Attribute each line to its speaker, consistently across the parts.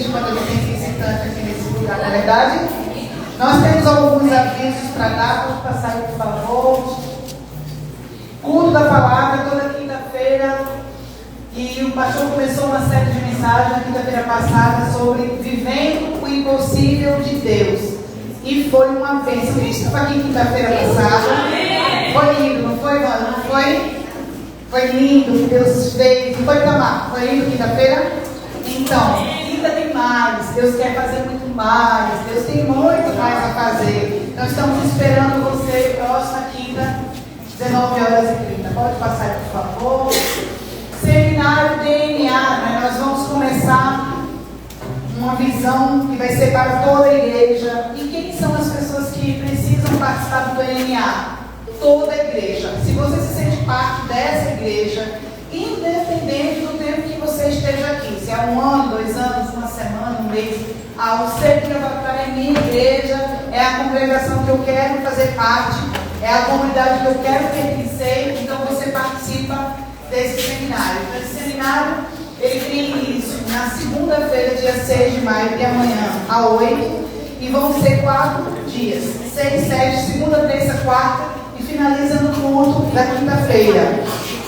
Speaker 1: triste quando a gente tem visitante aqui nesse lugar, não é verdade? Nós temos alguns avisos para dar, pode passar aí, por favor. Culto da palavra toda quinta-feira. E o pastor começou uma série de mensagens na quinta-feira passada sobre vivendo o impossível de Deus. E foi uma bênção. Quem estava aqui quinta-feira passada? Foi lindo, não foi, mano? Não foi? Foi lindo o que Deus fez. Não foi, Tamar? Foi lindo quinta-feira? Então, ainda tem mais. Deus quer fazer muito mais. Deus tem muito mais a fazer. Nós estamos esperando você próxima quinta, 19h30. Pode passar aí, por favor. Seminário DNA, né? Nós vamos começar uma visão que vai ser para toda a igreja. E quem são as pessoas que precisam participar do DNA? Toda a igreja. Se você se sente parte dessa igreja, independente do tempo que você esteja aqui, se é 1 ano, 2 anos, 1 semana, 1 mês, ao ser que é minha igreja, é a congregação que eu quero fazer parte, é a comunidade que eu quero pertencer, então você participa desse seminário. Esse seminário, ele tem início na segunda-feira, dia 6 de maio, de amanhã a 8, e vão ser 4 dias, 6, 7, segunda, terça, quarta, e finaliza no culto da quinta-feira.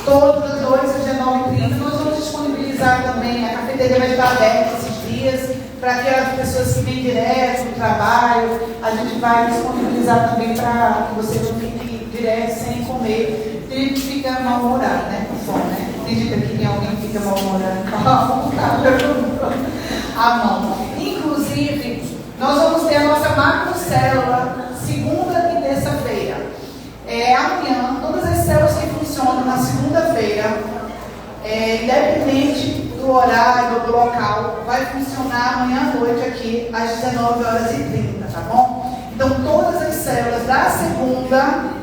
Speaker 1: Todas as noites, às 19h30, nós vamos disponibilizar também, a cafeteria vai estar aberta esses dias, para aquelas pessoas que vêm direto do trabalho, a gente vai disponibilizar também para que você não fique direto sem comer. Tem gente que fica mal-humorado, né? Com fome, né? Acredita que tem alguém que fica mal-humorado? A mão. Inclusive, nós vamos ter a nossa macrocélula segunda e terça-feira. Amanhã, todas as células que funcionam na segunda-feira, independente do horário, do local, vai funcionar amanhã à noite aqui, às 19h30, tá bom? Então, todas as células da segunda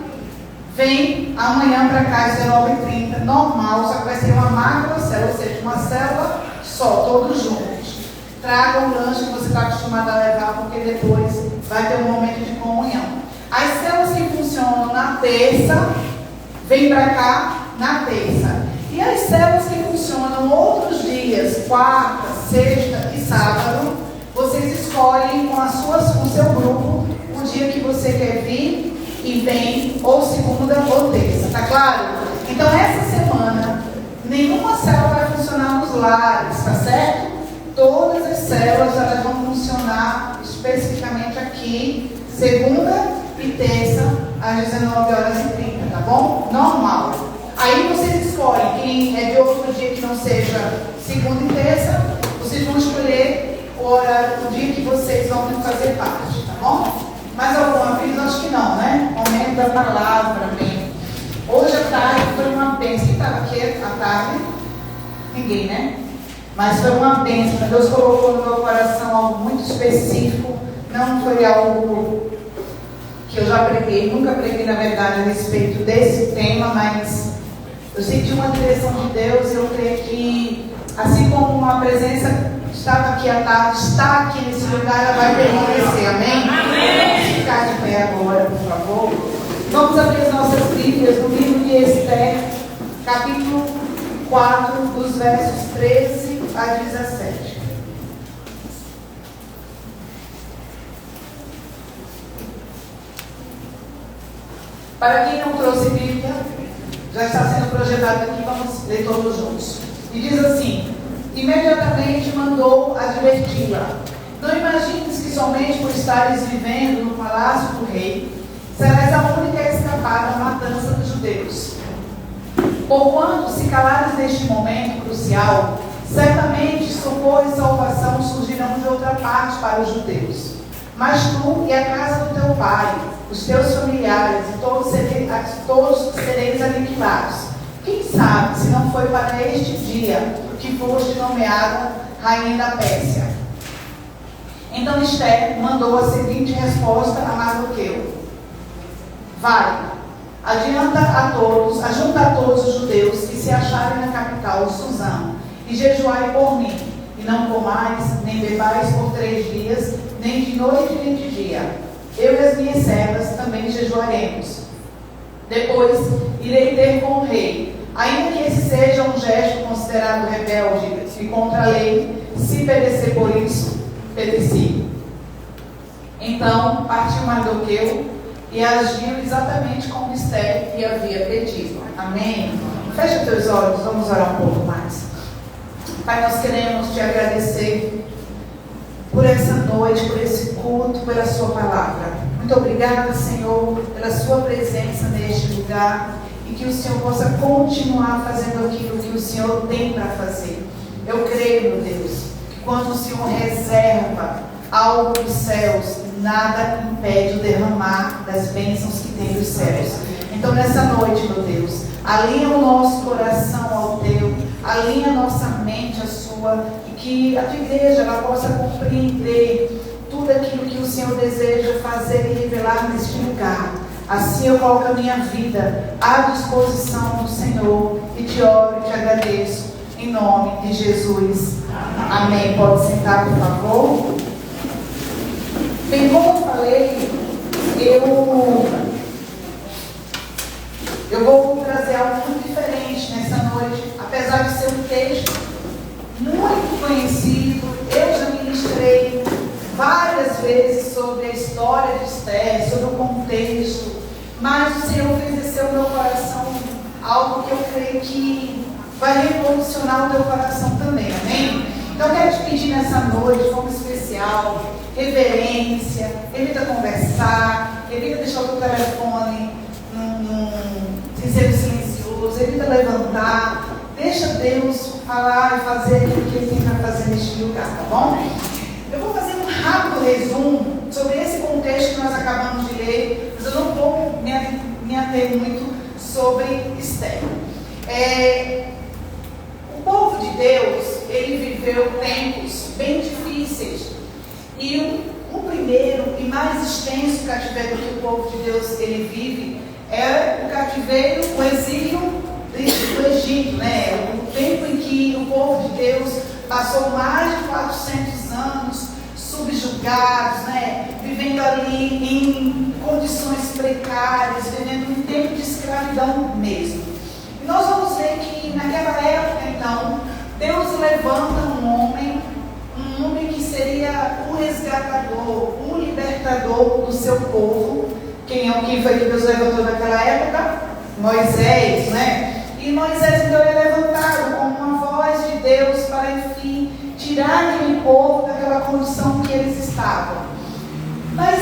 Speaker 1: vêm amanhã para cá, às 19h30, normal, só que vai ser uma macrocélula, ou seja, uma célula só, todos juntos. Traga o lanche que você está acostumado a levar, porque depois vai ter um momento de comunhão. As células que funcionam na terça, vêm para cá na terça. E as células que funcionam outros dias, quarta, sexta e sábado, vocês escolhem com o seu grupo o dia que você quer vir e vem, ou segunda ou terça, tá claro? Então essa semana, nenhuma célula vai funcionar nos lares, tá certo? Todas as células elas vão funcionar especificamente aqui, segunda e terça, às 19h30, tá bom? Normal. Aí vocês escolhem, quem é de outro dia que não seja segunda e terça, vocês vão escolher o horário do dia que vocês vão fazer parte, tá bom? Mais algum aviso? Acho que não, né? Momento da palavra, amém. Hoje à tarde foi uma bênção. Quem estava aqui à tarde? Ninguém, né? Mas foi uma bênção. Deus colocou no meu coração algo muito específico. Não foi algo que eu já preguei, nunca preguei na verdade a respeito desse tema, mas eu senti uma direção de Deus e eu creio que, assim como uma presença estava aqui à tarde, está aqui nesse lugar, ela vai permanecer, amém? Vamos ficar de pé agora, por favor. Vamos abrir as nossas Bíblias no livro de Esther, capítulo 4, dos versos 13 a 17. Para quem não trouxe Bíblia, já está sendo projetado aqui, vamos ler todos juntos. E diz assim: imediatamente mandou adverti-la: não imagines que somente por estares vivendo no palácio do rei, serás a única a escapar da matança dos judeus. Porquanto, se calares neste momento crucial, certamente socorro e salvação surgirão de outra parte para os judeus. Mas tu e a casa do teu pai, os teus familiares e todos sereis aniquilados. Quem sabe se não foi para este dia que foste nomeada rainha da Pérsia? Então Esther mandou a seguinte resposta a Mardoqueu: vai, ajunta a todos os judeus que se acharem na capital, Suzã, e jejuai por mim, e não comais nem bebais por 3 dias, nem de noite nem de dia. Eu e as minhas servas também jejuaremos. Depois irei ter com o rei, ainda que esse seja um gesto considerado rebelde e contra a lei, se perecer por isso, pereci. Então partiu Mardoqueu e agiu exatamente como Esther lhe havia pedido. Amém? Fecha teus olhos, vamos orar um pouco mais. Pai, nós queremos te agradecer por essa noite, por esse culto, pela sua palavra. Muito obrigada, Senhor, pela sua presença neste lugar e que o Senhor possa continuar fazendo aquilo que o Senhor tem para fazer. Eu creio, meu Deus, que quando o Senhor reserva algo dos céus, nada impede o derramar das bênçãos que tem dos céus. Então nessa noite, meu Deus, alinha o nosso coração ao teu, alinha a nossa mente à sua, e que a tua igreja ela possa compreender tudo aquilo que o Senhor deseja fazer e revelar neste lugar. Assim eu coloco a minha vida à disposição do Senhor e te oro e te agradeço em nome de Jesus. Amém. Pode sentar, por favor. Bem, como eu falei, eu vou trazer algo muito diferente nessa noite, apesar de ser um texto muito conhecido. Eu já ministrei várias vezes sobre a história de Esther, sobre o contexto, mas o Senhor fez descer ao meu coração algo que eu creio que vai revolucionar o teu coração também, amém? Então eu quero te pedir nessa noite, de forma especial, reverência, evita conversar, evita deixar o teu telefone sem ser silencioso, evita levantar, deixa Deus falar e fazer aquilo que Ele tem para fazer neste lugar, tá bom? Eu vou fazer um rápido resumo sobre esse contexto que nós acabamos de ler, mas eu não vou me ater muito sobre Esther. O povo de Deus, ele viveu tempos bem difíceis. E o primeiro e mais extenso cativeiro que o povo de Deus ele vive é o cativeiro, o exílio do Egito, né? O tempo em que o povo de Deus passou mais de 400 anos subjugados, né? Vivendo ali em condições precárias, vivendo um tempo de escravidão mesmo. E nós vamos ver que naquela época, então, Deus levanta um homem que seria o resgatador, o libertador do seu povo. Quem foi que Deus levantou naquela época? Moisés, né? E Moisés então é levantado como uma voz de Deus para, enfim, tirar aquele povo daquela condição que eles estavam. Mas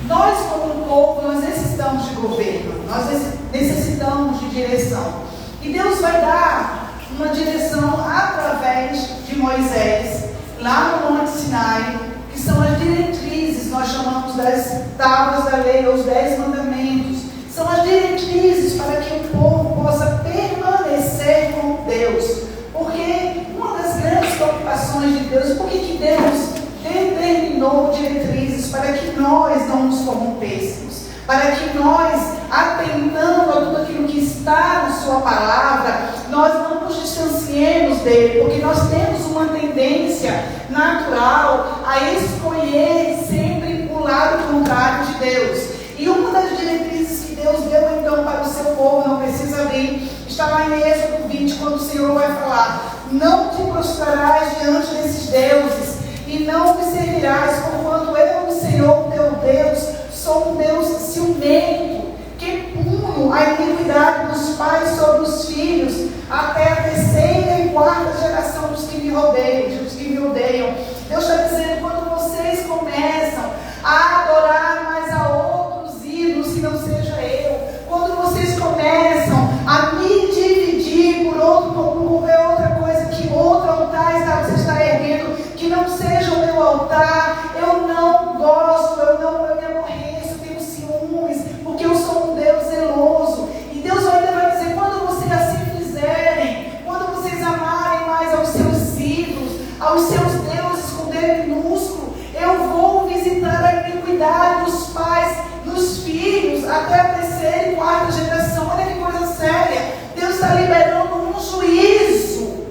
Speaker 1: nós, como povo, nós necessitamos de governo, nós necessitamos de direção. E Deus vai dar uma direção através de Moisés, lá no Monte Sinai, que são as diretrizes, nós chamamos das tábuas da lei, ou os 10 mandamentos. São as diretrizes para que o povo possa permanecer com Deus. Porque uma das grandes preocupações de Deus, por que Deus determinou diretrizes para que nós não nos corrompêssemos? Para que nós, atentando a tudo aquilo que está na sua palavra, nós não nos distanciemos dele, porque nós temos uma tendência natural a escolher sempre o lado contrário de Deus. E uma das diretrizes que Deus deu então para o seu povo, não precisa abrir, está lá em Êxodo 20, quando o Senhor vai falar: não te prostrarás diante desses deuses e não me servirás, porquanto eu, o Senhor teu Deus, sou um Deus ciumento, que punho a iniquidade dos pais sobre os filhos, até a terceira e quarta geração dos que me odeiam. Deus está dizendo, quando vocês começam a adorar mais a outros ídolos que não seja eu, quando vocês começam a me dividir por outra coisa, que outro altar você está erguendo, que não seja o meu altar, eu não gosto, eu me aborreço, eu tenho ciúmes, porque eu sou um Deus zeloso. E Deus ainda vai dizer, quando vocês assim fizerem, quando vocês amarem mais aos seus ídolos, aos seus deuses com D minúsculo, eu vou visitar a iniquidade dos pais, dos filhos, até a terceira e quarta geração. Olha que coisa séria. Deus está liberando um juízo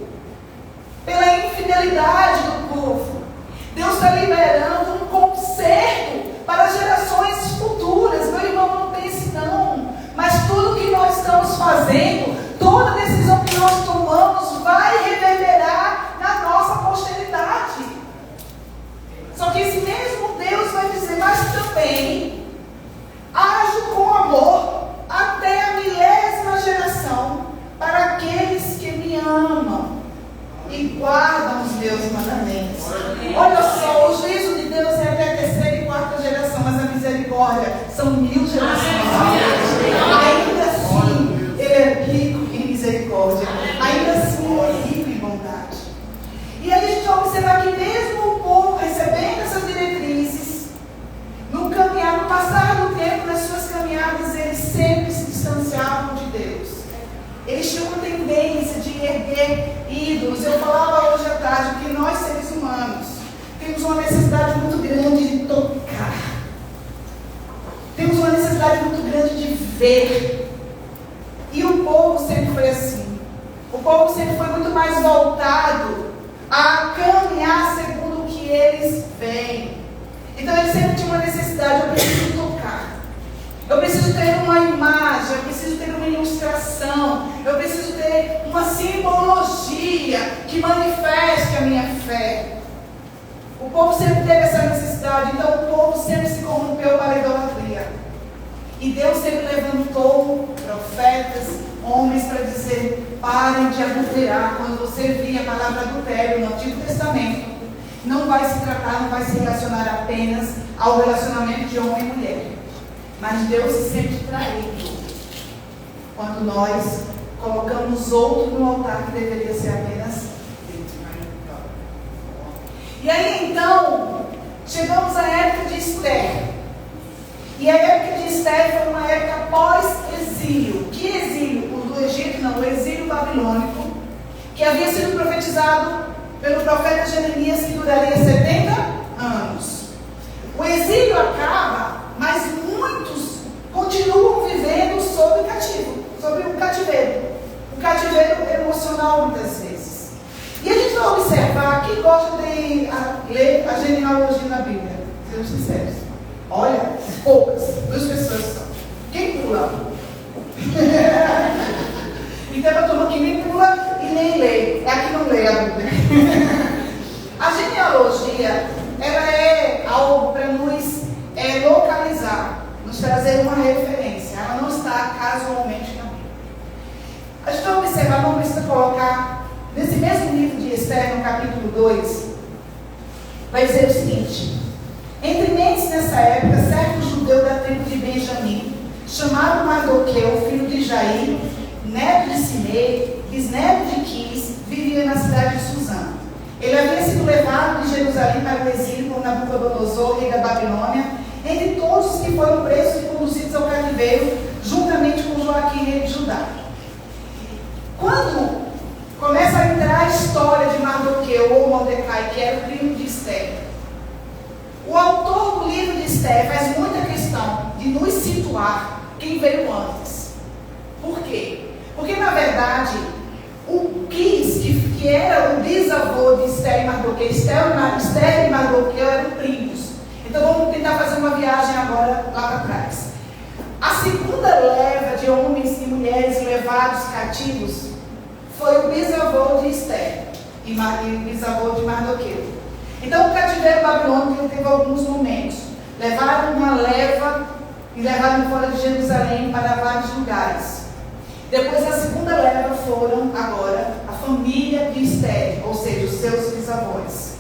Speaker 1: pela infidelidade do povo. Deus está liberando um conserto para gerações futuras. Meu irmão, não pense não. Mas tudo que nós estamos fazendo, toda decisão que nós tomamos vai reverberar na nossa posteridade. Olha só, o juízo de Deus é até a terceira e quarta geração, mas a misericórdia são 1000 gerações. Ainda assim, Ele é rico em misericórdia. Ainda assim, Ele é rico em bondade. E aí a gente vai observar que mesmo o povo recebendo essas diretrizes, no caminhar, no passar do tempo, nas suas caminhadas, eles sempre se distanciavam de Deus. Eles tinham uma tendência de erguer ídolos. Eu falava hoje à tarde que nós, seres humanos, temos uma necessidade muito grande de tocar. Temos uma necessidade muito grande de ver. E o povo sempre foi assim. O povo sempre foi muito mais voltado a caminhar segundo o que eles veem. Então eles sempre tinham uma necessidade: eu preciso tocar. Eu preciso ter uma imagem, eu preciso ter uma ilustração, eu preciso ter uma simbologia que manifeste a minha fé. O povo sempre teve essa necessidade, então o povo sempre se corrompeu para a idolatria. E Deus sempre levantou profetas, homens para dizer: parem de adulterar. Quando você via a palavra adultério no Antigo Testamento, não vai se tratar, não vai se relacionar apenas ao relacionamento de homem e mulher. Mas Deus se sente traído quando nós colocamos outro no altar que deveria ser apenas Deus. E aí então, chegamos à época de Esther. E a época de Esther foi uma época pós-exílio. Que exílio? O do Egito, não, o exílio babilônico, que havia sido profetizado pelo profeta Jeremias, que duraria 70 anos. O exílio acaba, mas muitos continuam vivendo sob o cativeiro. O cativeiro emocional, muitas vezes. E a gente vai observar, quem gosta de ler a genealogia na Bíblia, sejam sinceros. Olha, poucas, 2 pessoas só. Quem pula? Então é uma turma que nem pula e nem lê. É a que não lê a Bíblia. A genealogia, ela é algo para nos localizar, nos trazer uma referência. Ela não está casualmente na Bíblia. A gente vai observar, não precisa colocar, nesse mesmo livro de Esther, no capítulo 2, vai dizer o seguinte: entre mentes nessa época, certo judeu da tribo de Benjamim, chamado Mardoqueu, filho de Jair, neto de Simei, bisneto de Quis, vivia na cidade de Suzã. Ele havia sido levado de Jerusalém para o exílio por Nabucodonosor, rei da Babilônia, entre todos os que foram presos e conduzidos ao cativeiro, juntamente com Joaquim, rei de Judá. Quando começa a entrar a história de Mardoqueu ou Mordecai, que era o primo de Esther, o autor do livro de Esther faz muita questão de nos situar quem veio antes. Por quê? Porque, na verdade, o Quis, que era o bisavô de Esther e Mardoqueu, Esther e Mardoqueu eram primos. Então vamos tentar fazer uma viagem agora lá para trás. A segunda leva de homens e mulheres levados cativos foi o bisavô de Esther e o bisavô de Mardoqueu. Então o cativeiro babilônico teve alguns momentos. Levaram uma leva e levaram fora de Jerusalém para vários lugares. Depois, a segunda leva foram agora a família de Esther, ou seja, os seus bisavós.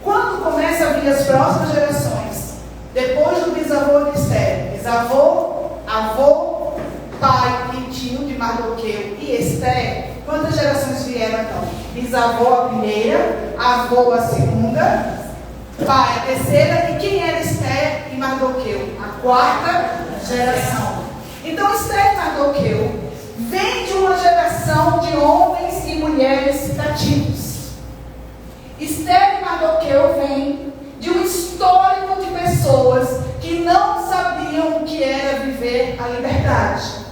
Speaker 1: Quando começa a vir as próximas gerações, depois do bisavô de Esther, bisavô, avô, pai e tio de Mardoqueu e Esther, quantas gerações vieram então? Bisavô a primeira, avô a segunda, pai a terceira, e quem era Esther e Mardoqueu? A quarta geração. Então Esther e Mardoqueu vem de uma geração de homens e mulheres cativos. Esther e Mardoqueu vem de um histórico de pessoas que não sabiam o que era viver a liberdade.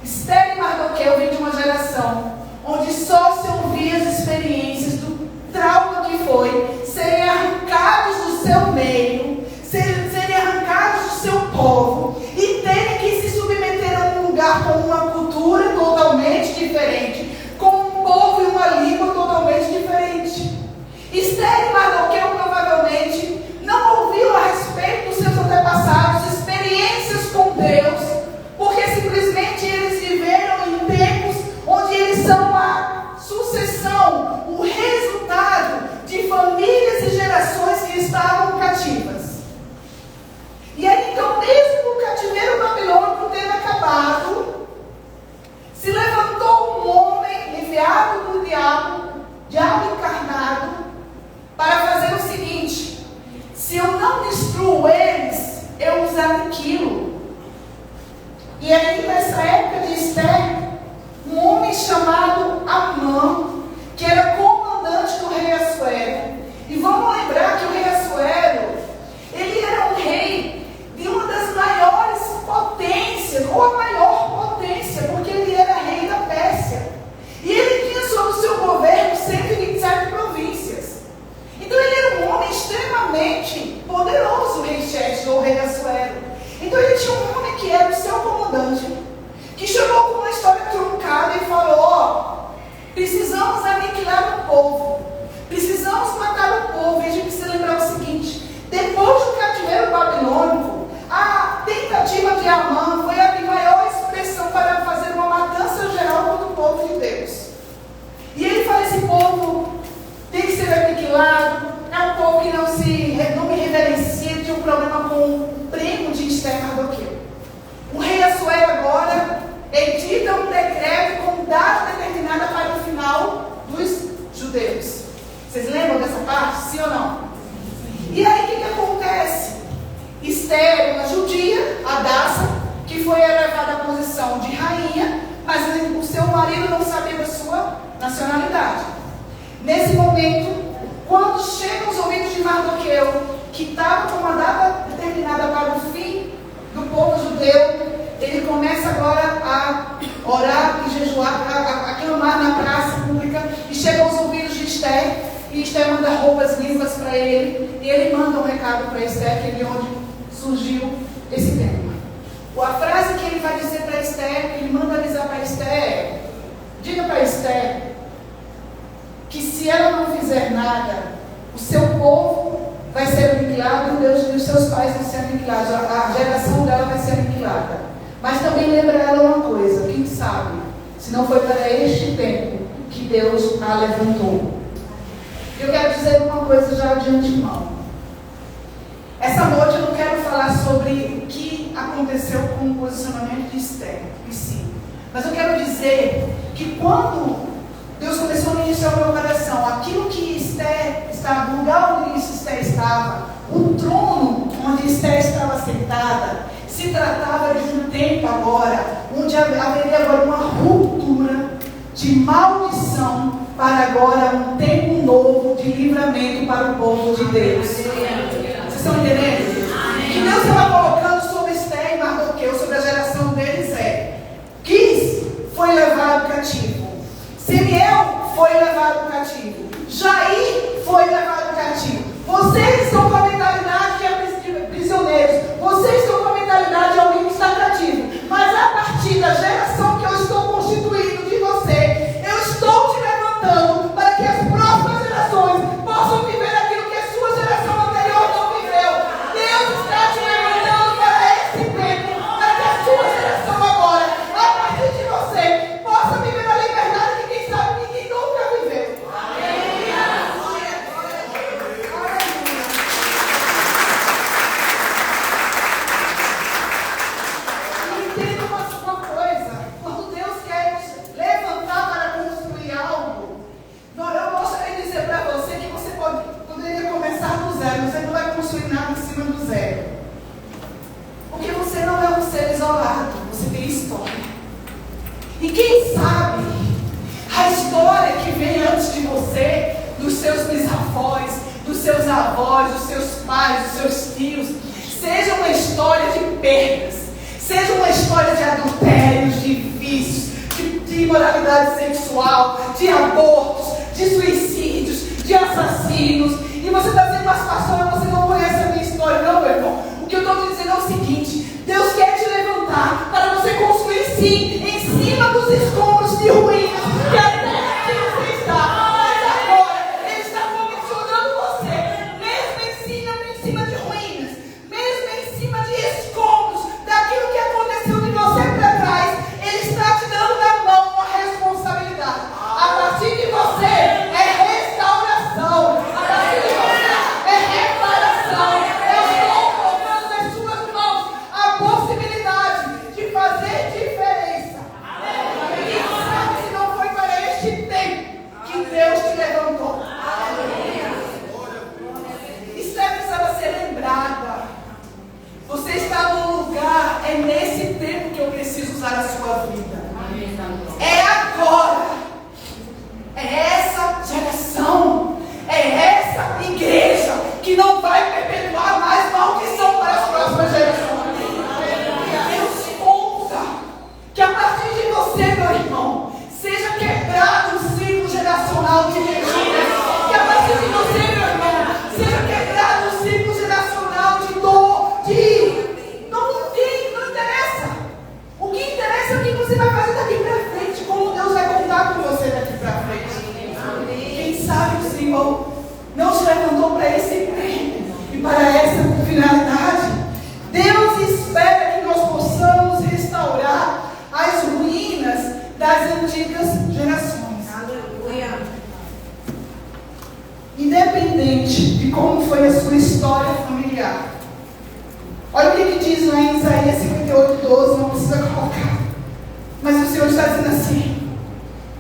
Speaker 1: Esther e Mardoqueu vem de uma geração onde só se ouvia as experiências do trauma que foi serem arrancados do seu meio, serem arrancados do seu povo e terem que se submeter a um lugar com uma cultura totalmente diferente, com um povo e uma língua totalmente diferente. Esther e Mardoqueu provavelmente não ouviram a respeito dos seus antepassados, experiências com Deus, porque simplesmente eles viveram em tempos onde eles são a sucessão, o Vocês lembram dessa parte? Sim ou não? E aí o que acontece? Esther, uma judia, Hadassa, que foi elevada à posição de rainha, mas o seu marido não sabia da sua nacionalidade. Nesse momento, quando chegam os ouvidos de Mardoqueu, que estava com uma data determinada para o fim do povo judeu, ele começa agora a orar e jejuar, a clamar na praça pública, e chega aos ouvidos de Esther, e Esther manda roupas limpas para ele, e ele manda um recado para Esther, que é de onde surgiu esse tema. A frase que ele vai dizer para Esther, que ele manda avisar para Esther, diga para Esther que se ela não fizer nada, o seu povo vai ser aniquilado, e os seus pais vão ser aniquilados, a geração dela vai ser aniquilada. Mas também lembra ela uma coisa, quem sabe, se não foi para este tempo que Deus a levantou. Eu quero dizer uma coisa já de antemão. Essa noite eu não quero falar sobre o que aconteceu com o posicionamento de Esther, e sim. Mas eu quero dizer que quando Deus começou a ministrar o meu coração, aquilo que Esther estava, o lugar onde Esther estava, o trono onde Esther estava sentada, se tratava de um tempo agora, onde haveria agora uma ruptura de maldição para agora um tempo novo de livramento para o povo de Deus. Vocês estão entendendo? O que Deus estava colocando sobre Esther e Mardoqueu, sobre a geração deles Quis foi levado cativo. Simeão foi levado cativo. Jair foi levado cativo. Vocês estão com a mentalidade de prisioneiros. Vocês estão com a mentalidade de alguém que está cativo. Mas a partir da geração que eu estou constituindo de você, eu estou te levantando para que as próximas gerações possam viver aquilo que a sua geração anterior não viveu. Deus está te levantando para esse tempo, para que a sua geração agora, a partir de você, possa viver a liberdade que quem sabe ninguém nunca viveu. Entenda uma coisa, quando Deus quer nos levantar para construir algo, eu gostaria de dizer para você que você poderia começar do zero. Você não vai construir nada em cima do zero, porque você não é um ser isolado, você tem história. E quem sabe a história que vem antes de você, dos seus bisavós, dos seus avós, dos seus pais, dos seus tios, seja uma história de perdas, seja uma história de adultérios, de vícios, de imoralidade sexual, de abortos, de suicídios, de assassinos. E você está dizendo, mas pastor, você não conhece a minha história. Não, meu irmão. O que eu estou te dizendo é o seguinte: Deus quer te levantar para você construir sim, em cima dos escombros de ruínas, que a terra que você está. Mas agora, Ele está comissionando você, mesmo em cima de ruínas, mesmo em cima de escombros, daquilo que aconteceu de você para trás. Ele está te dando na mão uma responsabilidade. A partir de você é restauração. A partir de você é reparação. Eu estou colocando nas suas mãos a possibilidade de fazer diferença. Quem sabe se não foi para este tempo que Deus te levantou. Esther precisava ser lembrada. Você está no lugar, é nesse tempo que eu preciso usar a sua vida. É agora. É essa geração, é essa igreja que não vai perpetuar mais maldição para as próximas gerações. Deus conta que a partir de você, meu irmão, seja quebrado o ciclo geracional de mentira. Que a partir de você, meu irmão, seja quebrado o ciclo geracional de dor, não interessa. O que interessa é o que você vai fazer daqui para frente, como Deus vai contar com você daqui para frente. Quem sabe o Senhor não te levantou para esse tempo e para essa finalidade. Deus espera que nós possamos restaurar as ruínas das antigas gerações. Aleluia. Independente de como foi a sua história familiar. Olha o que diz lá em Isaías 58:12, não precisa colocar. Mas o Senhor está dizendo assim: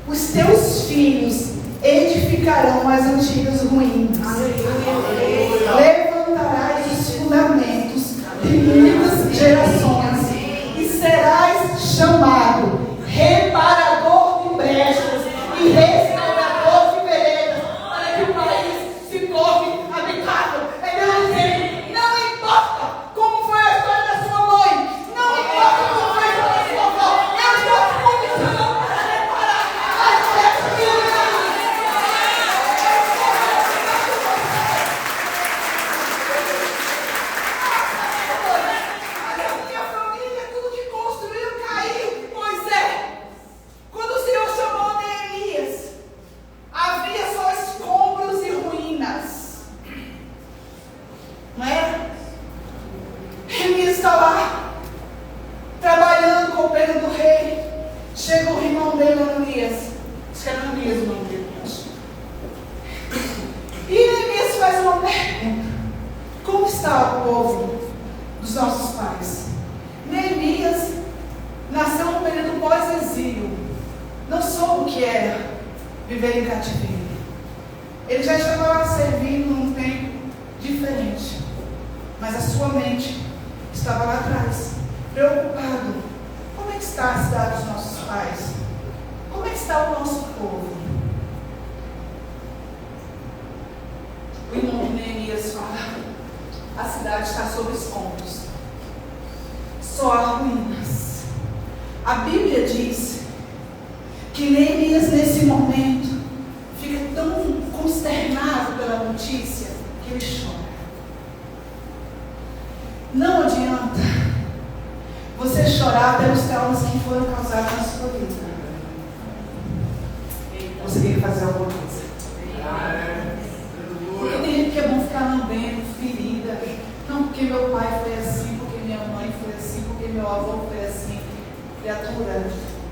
Speaker 1: os teus filhos edificarão as antigas ruínas. Levantarás os fundamentos de muitas gerações e serás chamado reparador de brechas e restaurador de veredas, para que o país se torne habitável. É Deus dizendo: não importa como foi a história da sua mãe, não importa como foi a história da sua avó, eu estou te comissionando para reparar as brechas que eu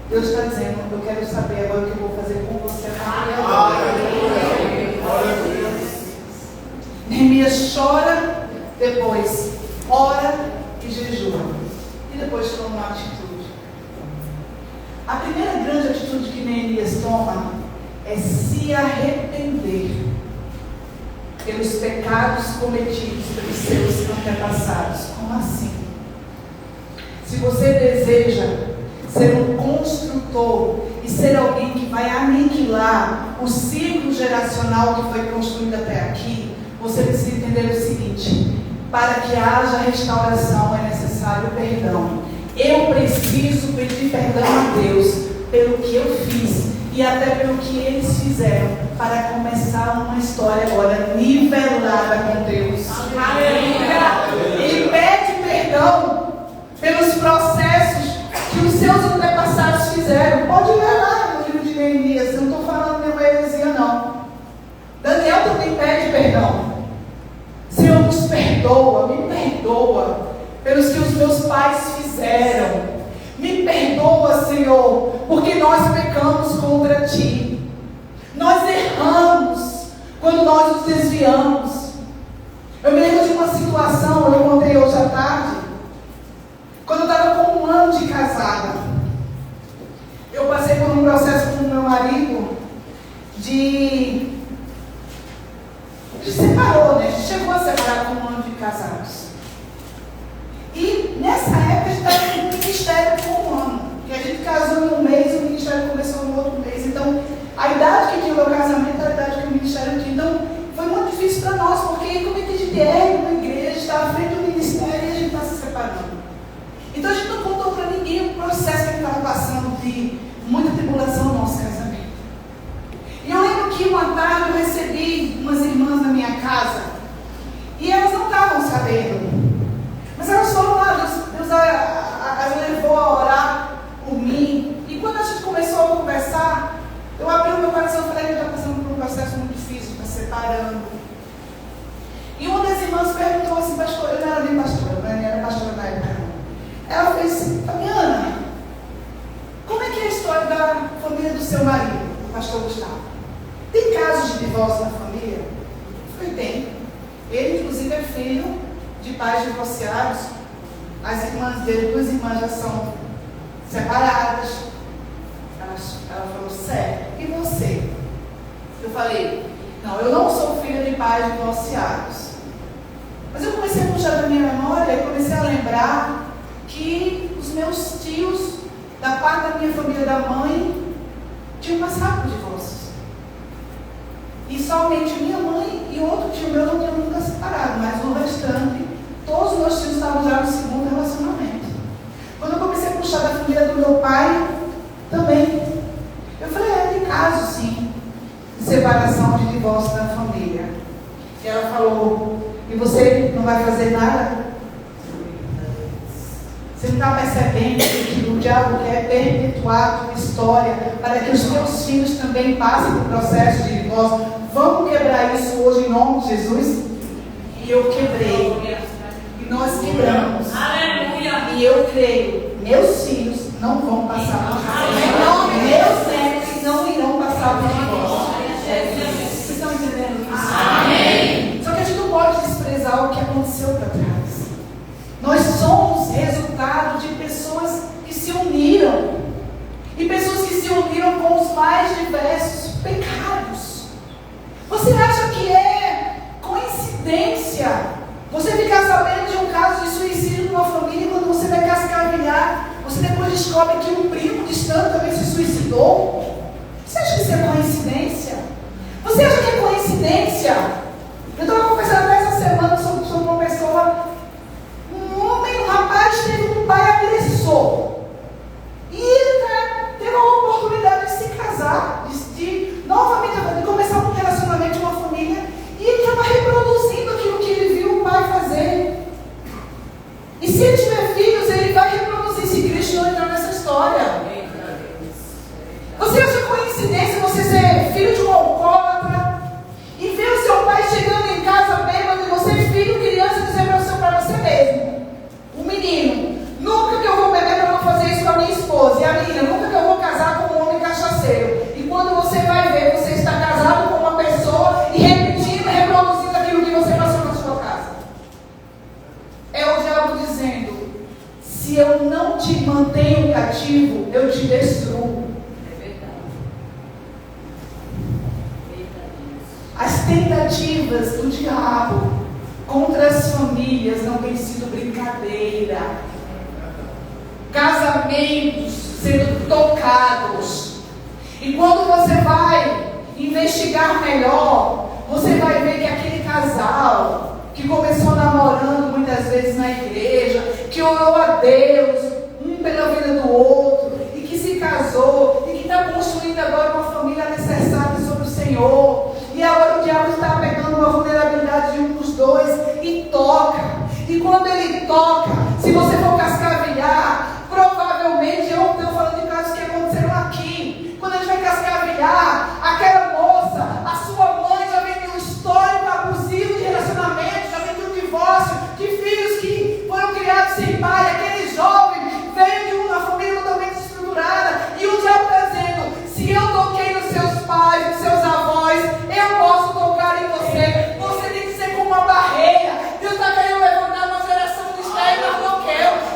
Speaker 1: Deus está dizendo: eu quero saber agora o que eu vou fazer com você. Neemias chora, depois ora e jejua. E depois toma uma atitude. A primeira grande atitude que Neemias toma é se arrepender pelos pecados cometidos pelos seus antepassados. Como assim? Se você deseja ser um construtor e ser alguém que vai aniquilar o ciclo geracional que foi construído até aqui, você precisa entender o seguinte: para que haja restauração é necessário perdão. Eu preciso pedir perdão a Deus pelo que eu fiz e até pelo que eles fizeram, para começar uma história agora nivelada com Deus. Aleluia! E pede perdão pelos processos que os seus antepassados fizeram. Pode ler lá no livro de Neemias, eu não estou falando nenhuma heresia, não. Daniel também pede perdão. Senhor, nos perdoa, me perdoa pelos que os meus pais fizeram. Me perdoa, Senhor, porque nós pecamos contra Ti. Nós erramos quando nós nos desviamos. Eu me lembro de uma situação, eu contei hoje à tarde, quando eu estava com 1 ano de casada. Eu passei por um processo com o meu marido de separou, né? A gente chegou a separar com 1 ano de casados. E nessa época a gente estava no ministério com 1 ano. E a gente casou em um mês e o ministério começou no outro mês. Então, a idade que tinha o meu casamento era a idade que o ministério tinha. Então, foi muito difícil para nós, porque como é que a gente é uma igreja, está à frente do ministério e a gente está se separando. Então, a gente não contou para ninguém o processo que a gente estava passando de muita tribulação no nosso casamento. E eu lembro que uma tarde eu recebi umas irmãs na minha casa e elas não estavam sabendo. Mas elas foram lá, Deus as levou a orar por mim. E quando a gente começou a conversar, eu abri o meu coração e falei: eu estou passando por um processo muito difícil, está separando. E uma das irmãs perguntou assim: pastor, eu não era nem pastora, eu não era pastora na época. Ela fez assim: Fabiana, como é que é a história da família do seu marido, o pastor Gustavo? Tem casos de divórcio na família? Eu falei: tem. Ele, inclusive, é filho de pais divorciados. As irmãs dele, 2 irmãs, já são separadas. Ela falou: sério? E você? Eu falei, não, eu não sou filha de pais divorciados. Mas eu comecei a puxar da minha memória e comecei a lembrar que os meus tios, da parte da minha família da mãe, tinham passado por divórcios. E somente minha mãe e outro tio meu não tinham nunca separado, mas o restante, todos os meus tios estavam já no segundo relacionamento. Quando eu comecei a puxar da família do meu pai, também. Eu falei, tem caso sim, de separação, de divórcio da família. E ela falou, e você não vai fazer nada? Você não está percebendo que o diabo quer perpetuar a tua história para que os teus filhos também passem por processo de divórcio? Vamos quebrar isso hoje em nome de Jesus? E eu quebrei. E nós quebramos. Aleluia. E eu creio, meus filhos não vão passar por divórcio. Meus netos não irão passar por divórcio. Vocês estão entendendo isso? Amém. Só que a gente não pode desprezar o que aconteceu para trás. Nós somos resultado de pessoas que se uniram. E pessoas que se uniram com os mais diversos pecados. Você acha que é coincidência você ficar sabendo de um caso de suicídio numa família e quando você vai cascavelhar, você depois descobre que um primo distante também se suicidou? Você acha que isso é coincidência? Você acha que é coincidência? Eu estava conversando essa semana sobre uma pessoa, um rapaz teve um pai agressor. E ele teve a oportunidade de se casar, de novamente de começar um relacionamento, uma família, e ele estava reproduzindo aquilo que ele viu o pai fazer. E se ele tiver filhos, ele vai reproduzir se Cristo não entrar nessa história. Você acha coincidência você ser filho de um alcoólatra e ver o seu pai chegando em casa bêbado e você, filho, criança, dizer para você mesmo, o menino, nunca que eu vou beber para não fazer isso com a minha esposa, e a menina, nunca que eu vou casar com um homem cachaceiro. E quando você vai ver, você está casado com uma pessoa e repetindo, reproduzindo aquilo que você passou na sua casa. É o diabo dizendo, se eu não te mantenho cativo, eu te destruo. As tentativas do diabo contra as famílias não têm sido brincadeira. Casamentos sendo tocados. E quando você vai investigar melhor, você vai ver que aquele casal que começou namorando muitas vezes na igreja, que orou a Deus, um pela vida do outro, e que se casou, e que está construindo agora uma família alicerçada sobre o Senhor. E agora o diabo está pegando uma vulnerabilidade de um dos dois e toca. E quando ele toca, se você for cascavelhar, provavelmente, eu estou falando de casos que aconteceram aqui. Quando a gente vai cascavelhar, aquela moça, a sua mãe já vem de um histórico abusivo de relacionamento, já vem de um divórcio, de filhos que foram criados sem pai. Aquele jovem veio de uma família totalmente estruturada. E o diabo está dizendo, se eu toquei nos seus pais, nos seus avós, eu posso tocar em você. Você tem que ser como uma barreira. Deus está querendo levantar uma geração de estéril e bloqueio.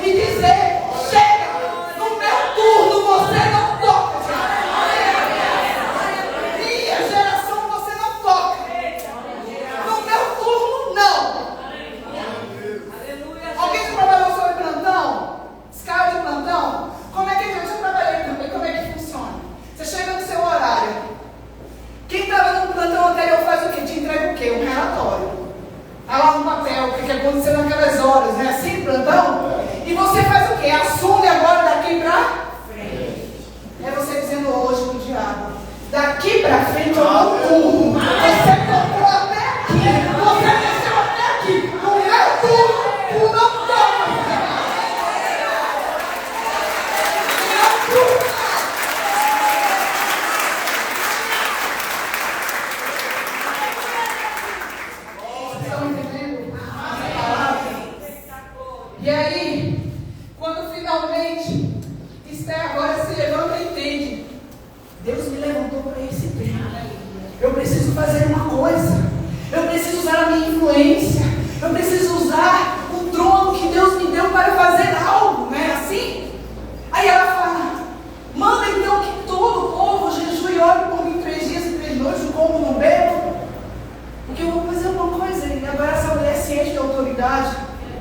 Speaker 1: Porque eu vou fazer uma coisa, e agora essa mulher ciente de autoridade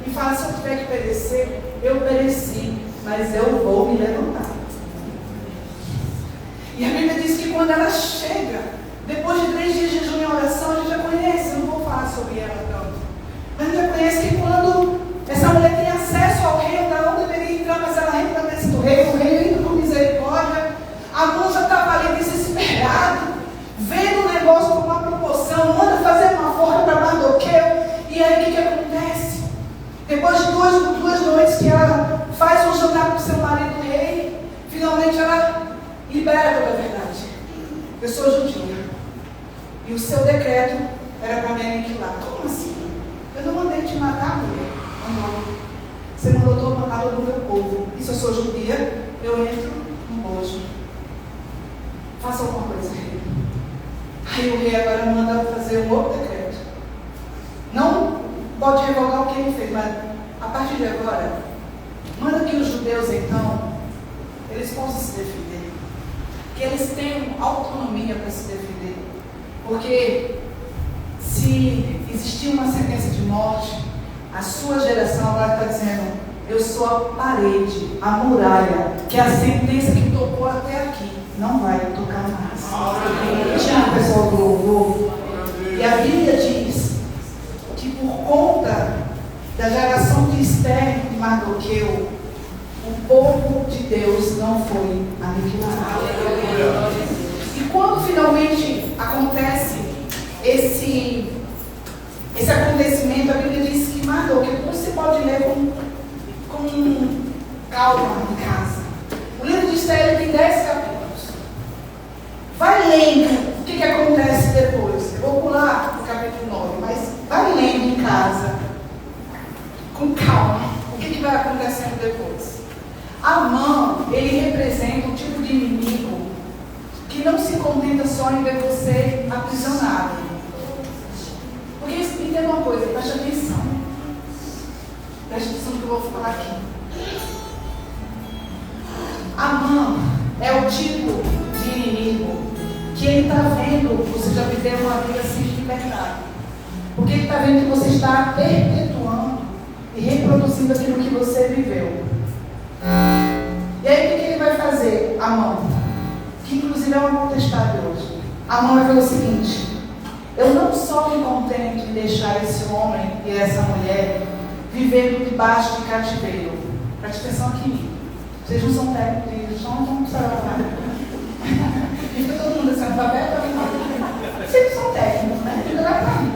Speaker 1: e fala: se eu tiver que perecer, eu pereci, mas eu vou me levantar. E a Bíblia diz que quando ela chega, depois de 3 dias de jejum e oração, a gente já conhece, eu não vou falar sobre ela tanto, mas a gente já conhece que quando essa mulher tem acesso ao rei, ela não deveria entrar, mas ela entra na mesa do rei, o rei entra com misericórdia. Amon já estava ali desesperado, vendo o negócio com uma proporção, manda fazer uma forca para Mardoqueu. E aí o que acontece? Depois de duas noites que ela faz um jantar com seu marido rei, finalmente ela liberta da verdade. Eu sou judia. E o seu decreto era para me aniquilar. Como assim? Eu não mandei te matar, mulher. Não. Você mandou matar todo o meu povo. E se eu sou judia, eu entro no bojo. Faça alguma coisa, rei. Aí o rei agora manda fazer um outro decreto. Não pode revogar o que ele fez, mas a partir de agora, manda que os judeus, então, eles possam se defender. Que eles tenham autonomia para se defender. Porque se existir uma sentença de morte, a sua geração agora está dizendo: eu sou a parede, a muralha, que a sentença que tocou até aqui não vai tocar mais. Tinha o pessoal do louvor. E a Bíblia diz que por conta da geração de Esther e Mardoqueu, o povo de Deus não foi aniquilado. E quando finalmente acontece esse acontecimento, a Bíblia diz que Mardoqueu, você pode ler com calma em casa. O livro de Esther tem 10 capítulos. Vai lendo o que acontece depois. Eu vou pular o capítulo 9, mas vai lendo em casa, com calma, o que vai acontecendo depois. Amã, ele representa um tipo de inimigo que não se contenta só em ver você aprisionado. Porque entenda uma coisa, preste atenção. Preste atenção no que eu vou falar aqui. Amã é o tipo de inimigo que ele está vendo você já viveu uma vida sem liberdade. Porque ele está vendo que você está perpetuando e reproduzindo aquilo que você viveu. E aí o que ele vai fazer? Amã, que inclusive é uma potestade hoje. Amã vai fazer o seguinte: eu não só me contento em deixar esse homem e essa mulher vivendo debaixo de cativeiro. Preste atenção aqui em mim. Vocês não são técnicos, não precisam falar. Fica todo mundo assim, alfabeto, vocês são técnicos, né? Fica lá pra mim.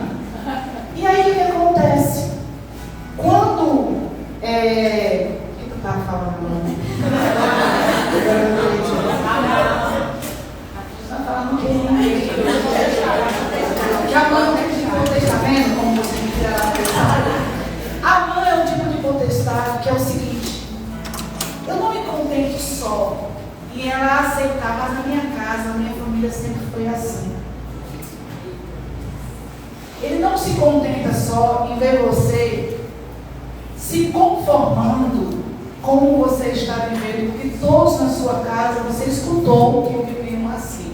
Speaker 1: E aí o que acontece? Quando o que tu estava falando? Você está falando o quê? Que Amã é um tipo de potestade, como você quiser. Amã é um tipo de potestade que é o seguinte: eu não me contento só em ela aceitar, mas na minha casa, na minha família sempre foi assim. Ele não se contenta só em ver você se conformando como você está vivendo, porque todos na sua casa você escutou que viviam assim.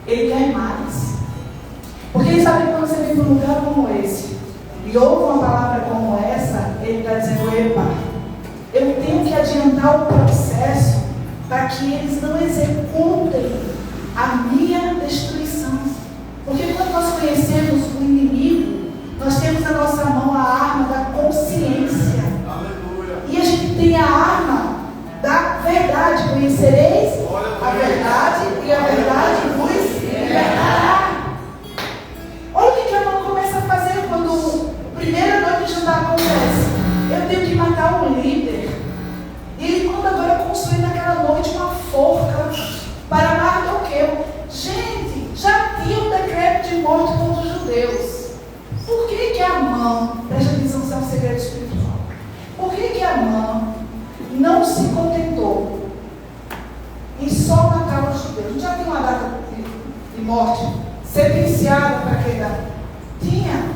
Speaker 1: Ele quer mais. Porque ele sabe que quando você vem para um lugar como esse e ouve uma palavra como essa, ele está dizendo: epa, eu tenho que adiantar o processo para que eles não executem a minha destruição. Porque quando nós conhecemos o inimigo, nós temos na nossa mão a arma da consciência. Aleluia. E a gente tem a arma da verdade. Conhecereis a verdade e a verdade vos libertará. Olha o que a mão começa a fazer quando a primeira noite de jantar acontece. Eu tenho que matar um líder. E ele manda agora construir naquela noite uma forca para Mardoqueu. Gente, já tinha um decreto de morte contra os judeus. Por que Amã, preste atenção, isso é um segredo espiritual, por que Amã não se contentou em só matar os judeus? Não já tinha uma data de morte sentenciada para aquele data? Tinha.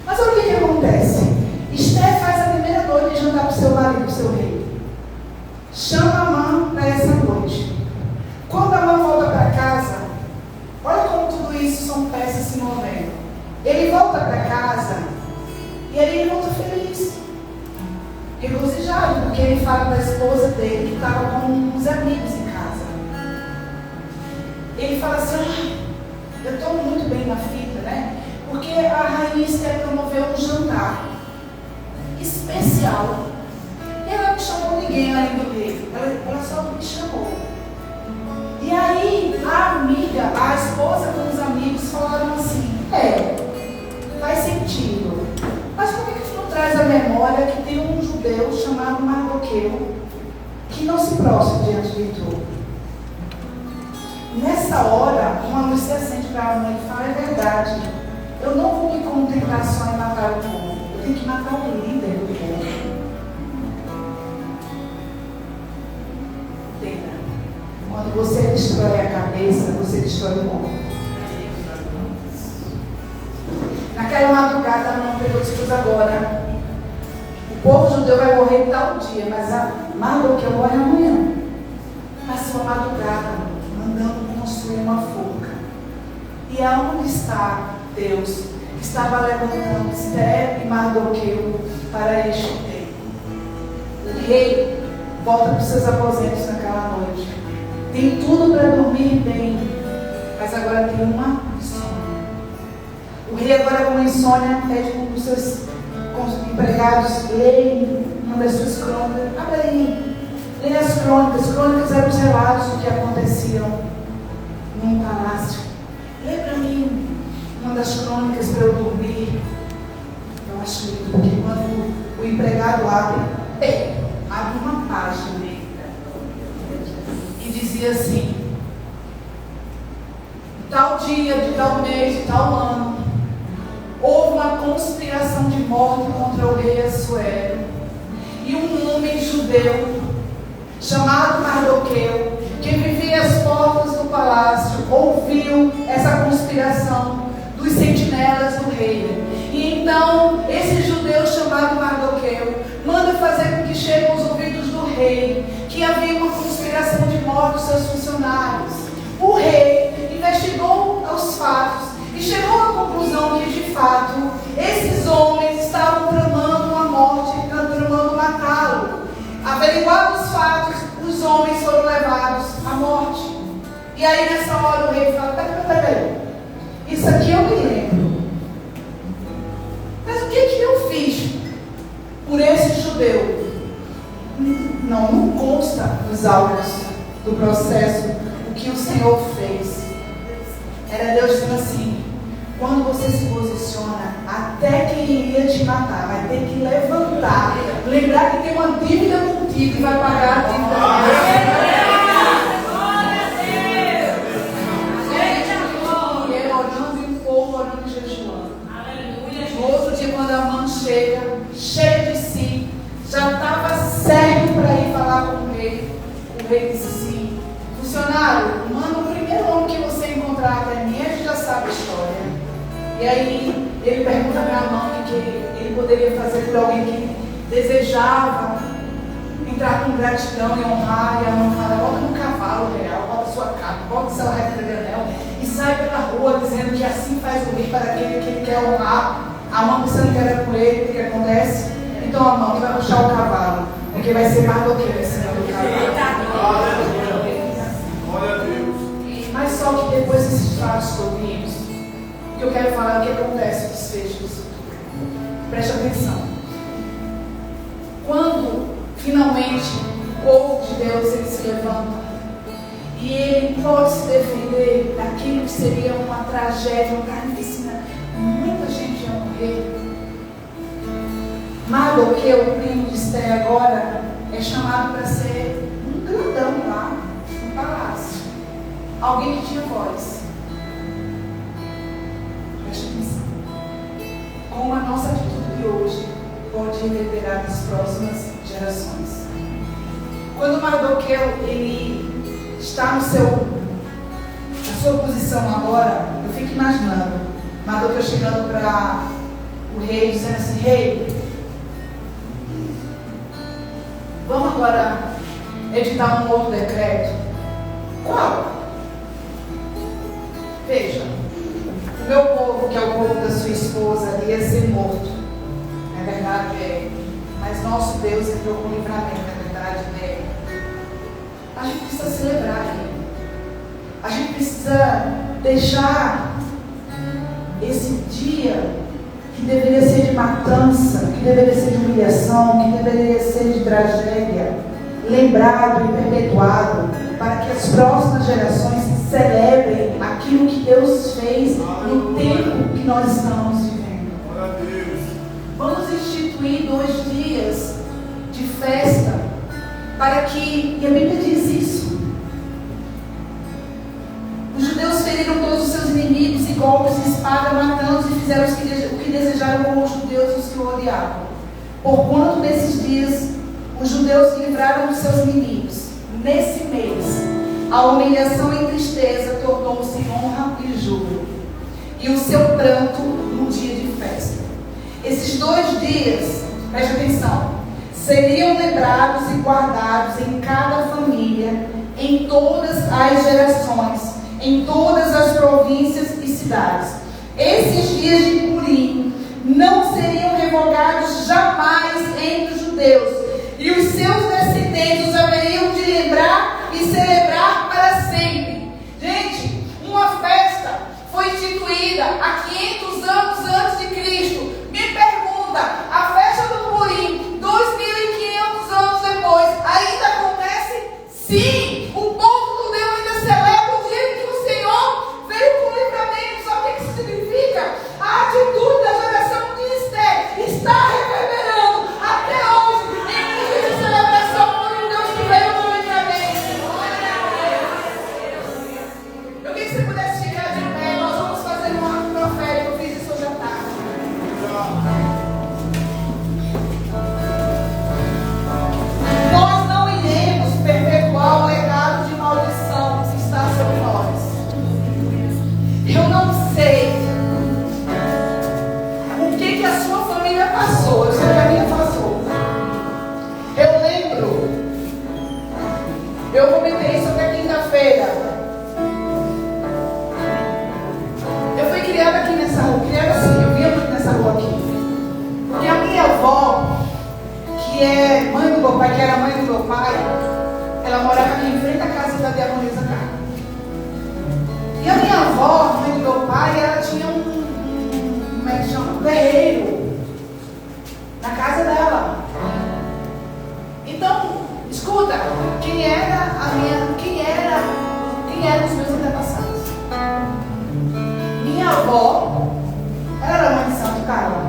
Speaker 1: Mas olha o que acontece. Esther faz a primeira noite de jantar para o seu marido, para o seu rei. Chama Amã para essa noite. Quando Amã volta para casa, olha como tudo isso são peças se movendo. Ele volta volta para casa e ele volta feliz, regozijado, porque ele fala da esposa dele que estava com uns amigos em casa. Ele fala assim: eu estou muito bem na fita, né? Porque a rainha Esther promoveu um jantar especial. Ela não chamou ninguém além do rei, ela só me chamou. E aí a amiga, a esposa com os amigos falaram assim: faz sentido, mas por que tu não traz a memória que tem um judeu chamado Mardoqueu que não se prostra diante de tu? Nessa hora, uma luz se acende para a mãe e fala: é verdade, eu não vou me contentar só em matar o povo, eu tenho que matar o líder do povo. Entenda? Quando você destrói a cabeça, você destrói o povo. Naquela madrugada, a mãe pegou e disse: agora, o povo judeu vai morrer tal dia, mas a Mardoqueu morre amanhã. Passou a madrugada mandando construir uma forca. E aonde está Deus? Estava levantando Esther e Mardoqueu para este tempo. O rei volta para os seus aposentos naquela noite. Tem tudo para dormir bem, mas agora tem uma insônia. O rei agora com uma insônia pede para os seus empregados lerem uma das suas crônicas. Abre aí. Leia as crônicas. Crônicas eram os relatos do que aconteciam num palácio. Lê para mim uma das crônicas para eu dormir. Eu acho lindo, porque quando o empregado abre uma página e dizia assim: tal dia, de tal mês, de tal ano, houve uma conspiração de morte contra o rei Assuero, e um homem judeu chamado Mardoqueu, que vivia às portas do palácio, ouviu essa conspiração dos sentinelas do rei. E então esse judeu chamado Mardoqueu manda fazer com que cheguem aos ouvidos do rei que havia uma conspiração de morte dos seus funcionários. O rei investigou os fatos e chegou à conclusão que, de fato, esses homens estavam tramando uma morte, tramando matá-lo. Averiguados os fatos, os homens foram levados à morte. E aí, nessa hora, o rei fala: peraí, isso aqui eu me lembro. Mas o que eu fiz por esse judeu? Não consta nos autos do processo o que o Senhor fez. Era Deus dizendo assim: quando você se posiciona, até quem iria te matar vai ter que levantar, lembrar que tem uma dívida contigo e vai pagar a dívida. Ele orando e o povo orando e jejuando. No outro dia, quando a mãe chega, cheia de si, já estava certo para ir falar com o rei disse assim: funcionário, manda o primeiro homem que você encontrar até mim, a gente já sabe a história. E aí ele pergunta para a mãe o que ele poderia fazer por alguém que desejava entrar com gratidão e honrar. E a mãe fala: bota no cavalo real, bota sua capa, bota seu reto de granel e sai pela rua dizendo que assim faz o rei para aquele que ele quer honrar. A mãe pensando que era com ele, o que acontece? Então a mãe vai puxar o cavalo, porque vai ser Mardoqueu em cima do cavalo.
Speaker 2: Glória a Deus.
Speaker 1: Mas só que depois desses fatos que ouvimos, o que eu quero falar é o que acontece no desfecho disso tudo. Preste atenção. Quando finalmente o povo de Deus ele se levanta e ele pode se defender daquilo que seria uma tragédia, uma carnificina, muita gente ia morrer. Mardoqueu, o primo de Esther, agora é chamado para ser um grandão lá no palácio. Alguém que tinha voz. Preste atenção. Como a nossa atitude de hoje pode reverberar nas próximas gerações. Quando Mardoqueu ele está na sua posição agora, eu fico imaginando Mardoqueu chegando para o rei dizendo assim: rei, vamos agora editar um outro decreto. Qual? Veja, o meu povo, que é o povo da sua esposa, ia ser morto. É verdade, é. Mas nosso Deus entrou com livramento, é verdade, é. A gente precisa celebrar Ele. A gente precisa deixar esse dia que deveria ser de matança, que deveria ser de humilhação, que deveria ser de tragédia, lembrado e perpetuado, para que as próximas gerações celebrem aquilo que Deus fez no tempo que nós estamos vivendo. Vamos instituir 2 dias de festa, para que, e a Bíblia diz isso, os judeus feriram todos os seus inimigos e golpes de espada, matando-os e fizeram o que desejaram com os judeus e os que o odiavam. Porquanto nesses dias os judeus livraram dos seus inimigos. Nesse mês, a humilhação e tristeza tornou-se honra e júbilo, e o seu pranto num dia de festa. Esses 2 dias, preste atenção, seriam lembrados e guardados em cada família, em todas as gerações, em todas as províncias e cidades. Esses dias de Purim não seriam revogados jamais entre os judeus, e os seus descendentes haveriam de lembrar e celebrar para sempre. Gente, uma festa foi instituída há 500 anos antes de Cristo. Me pergunta, a festa do Purim, 2.500 anos depois, ainda acontece? Sim, o povo judeu ainda celebra o dia que o Senhor veio com o livramento. Sabe o que isso significa? A atitude da geração de Esther está reverberando até hoje em nível de celebração por um Deus que veio com o livramento. Eu queria que você pudesse ficar de pé. Nós vamos fazer um ato profético. Eu fiz isso hoje à tarde. Nós não iremos perpetuar o legado de maldição que está sobre nós. Eu não sei o que a sua família passou. Eu sei que a minha passou. Eu lembro, eu comentei isso até quinta-feira. Eu fui criada aqui nessa rua, criada assim, eu via muito nessa rua aqui. Porque a minha avó, que é mãe do meu pai, que era mãe do meu pai, ela morava aqui em frente à casa da Diaconisa Carla. E a minha avó, mãe do meu pai, ela tinha como é que chama? Terreiro na casa dela. Então, escuta, quem eram os meus antepassados? Minha avó, ela era mãe de Santo Carlos.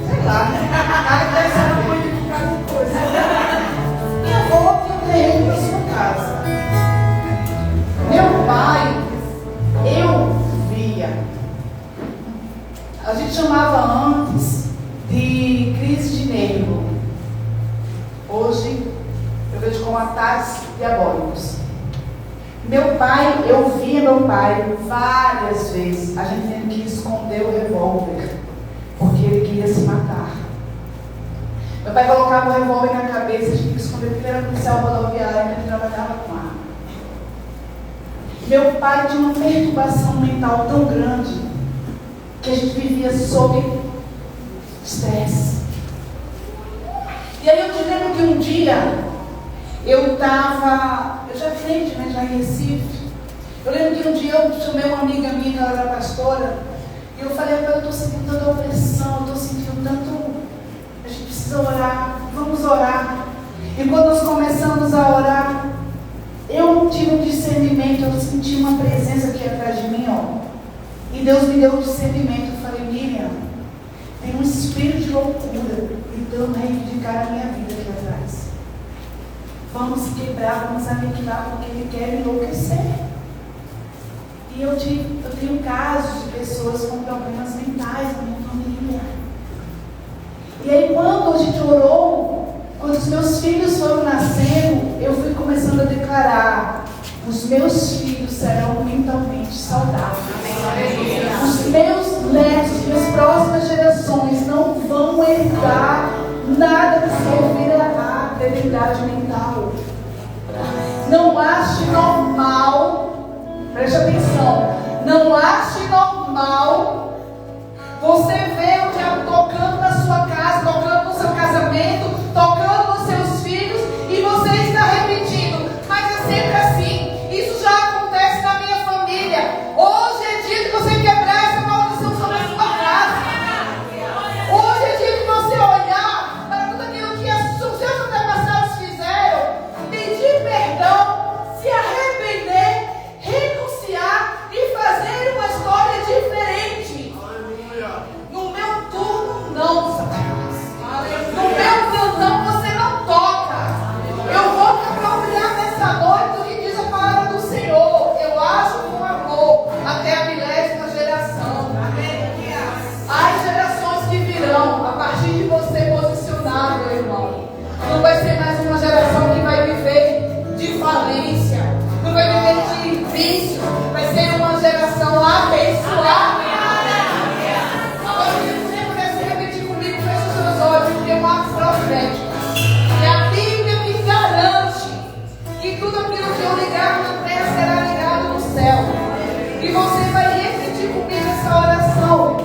Speaker 1: Sei lá, né? Deve ser uma mãe de um bocado de coisa. Minha avó tinha um terreno na sua casa. Meu pai, eu via. A gente chamava antes de crise de nervo. Hoje eu vejo como ataques diabólicos. Meu pai, eu via meu pai várias vezes, a gente tendo que esconder o revólver, porque ele queria se matar. Meu pai colocava o revólver na cabeça, a gente tinha que esconder porque ele era policial rodoviário, ele trabalhava com arma. Meu pai tinha uma perturbação mental tão grande que a gente vivia sob estresse. E aí eu te lembro que um dia eu já frente, né, já em Recife. Eu lembro que um dia eu chamei uma amiga minha, ela era pastora, e eu falei, eu estou sentindo tanta opressão, eu estou sentindo tanto, a gente precisa orar, vamos orar. E quando nós começamos a orar, eu tive um discernimento, eu senti uma presença aqui atrás de mim, ó. E Deus me deu um discernimento. Eu falei, Miriam, tem um espírito de loucura tentando reivindicar a minha vida aqui atrás. Vamos quebrar, vamos aniquilar, porque ele quer me enlouquecer. E eu tenho casos de pessoas com problemas mentais na minha família. E aí quando a gente orou, quando os meus filhos foram nascendo, eu fui começando a declarar: os meus filhos serão mentalmente saudáveis. Os meus netos, minhas próximas gerações não vão herdar nada que servir à debilidade mental. Não ache normal, preste atenção, não ache normal mal. Você vê o diabo tocando na sua casa, tocando no seu casamento, tocando nos seus filhos, e você está repetindo: mas é sempre assim, isso já acontece na minha família. Hoje é dia de você quebrar essa maldição sobre a sua casa. Hoje é dia de você olhar para tudo aquilo que os seus antepassados fizeram, pedir perdão, se arrepender, renunciar e fazer uma história diferente. No meu turno, não, Satanás. No meu plantão, você não toca. Eu vou me apropriar nessa noite do que diz a palavra do Senhor. Eu ajo com amor até a 10ª geração. As gerações que virão a partir de você posicionar, meu irmão. Não vai ser mais uma geração que vai viver de falência, não vai viver de vício. Vai ser uma geração abençoada. Porque é um ato profético. É a Bíblia que garante que tudo aquilo que eu ligar na terra será ligado no céu. E você vai repetir comigo essa oração.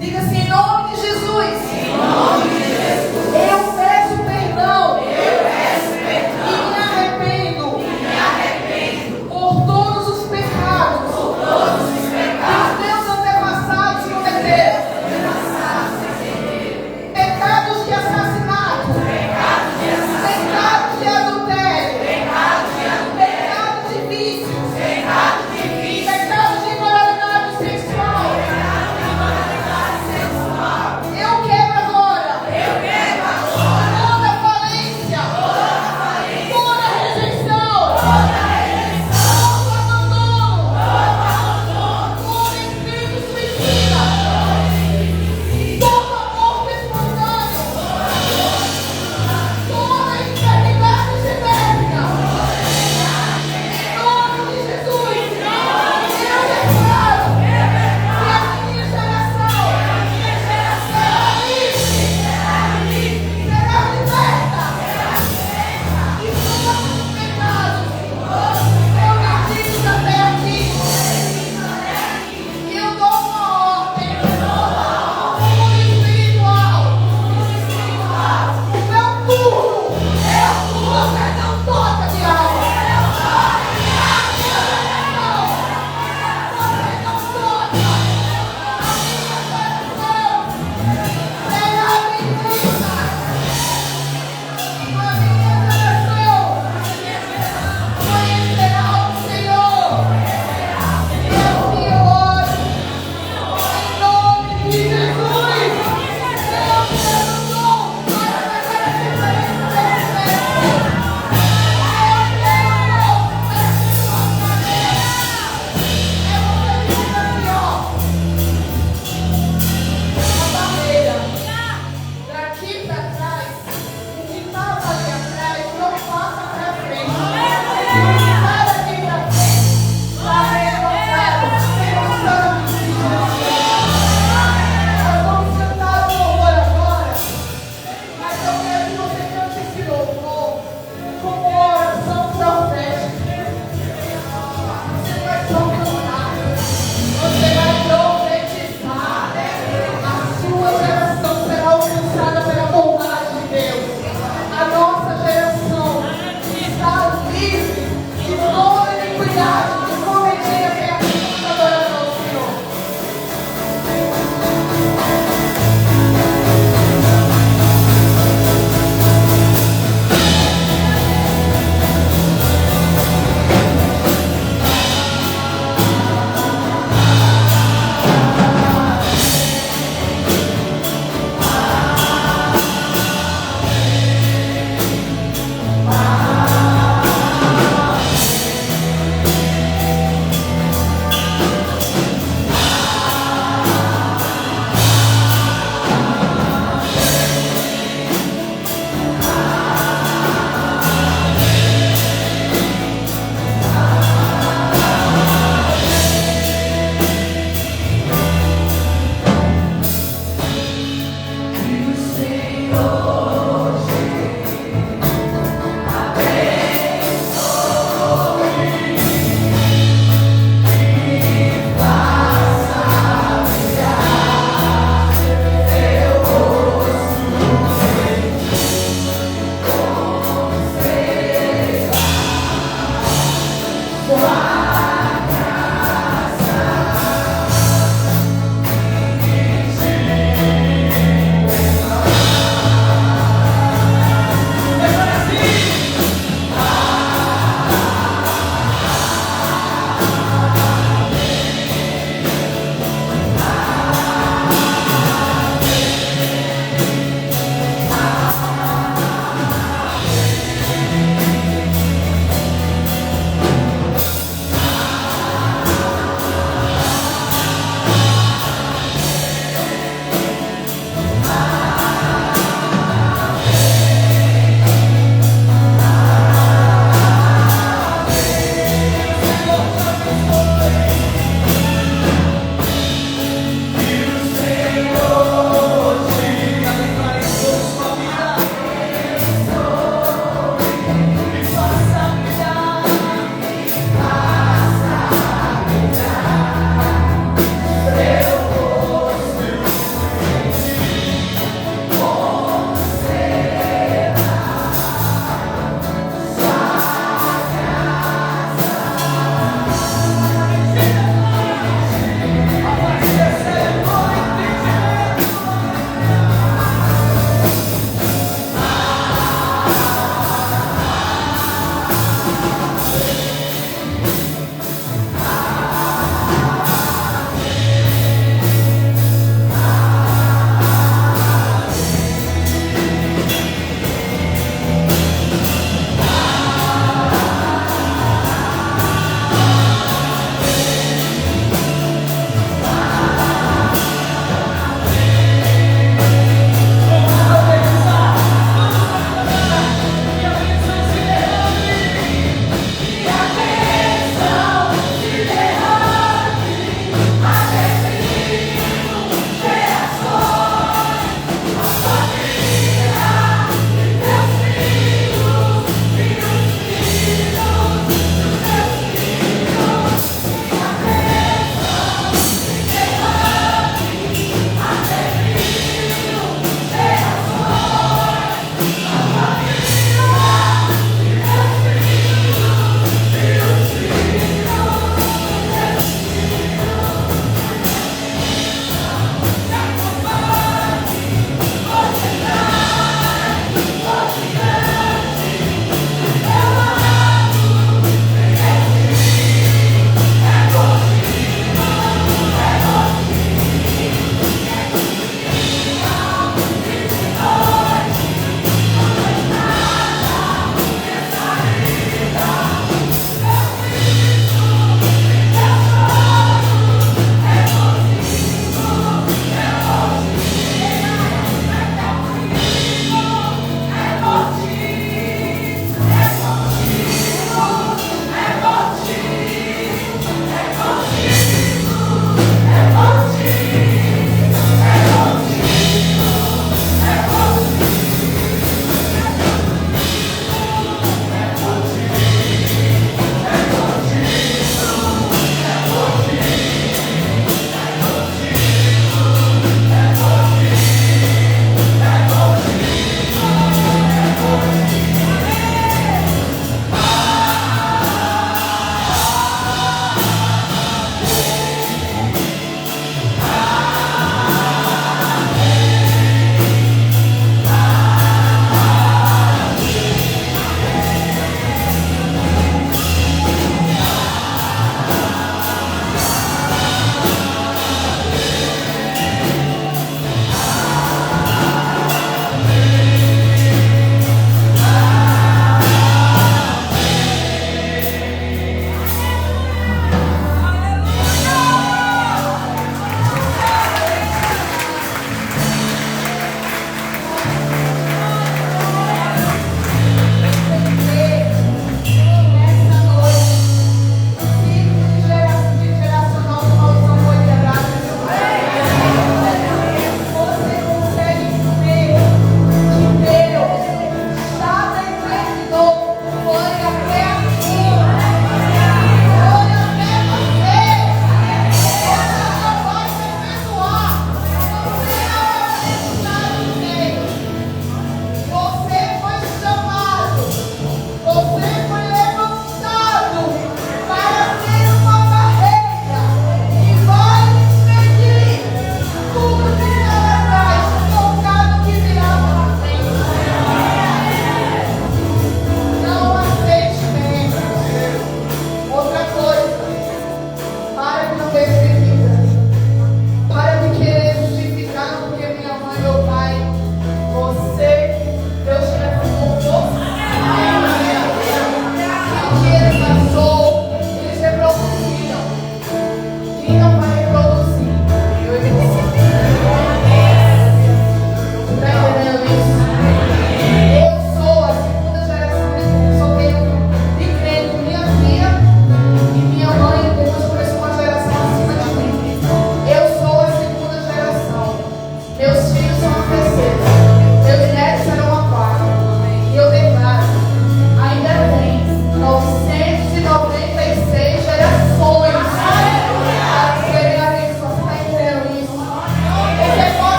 Speaker 1: Diga assim: em nome de Jesus. Em nome de Jesus. Eu peço perdão. Eu peço perdão. E me arrependo. E me arrependo. Por todos os pecados. Por todos os pecados. Que os meus antepassados cometeram. Pecados de assassinato, pecados de adultério, pecados de vícios, pecados de imoralidade sexual. Eu quebro agora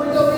Speaker 1: Muito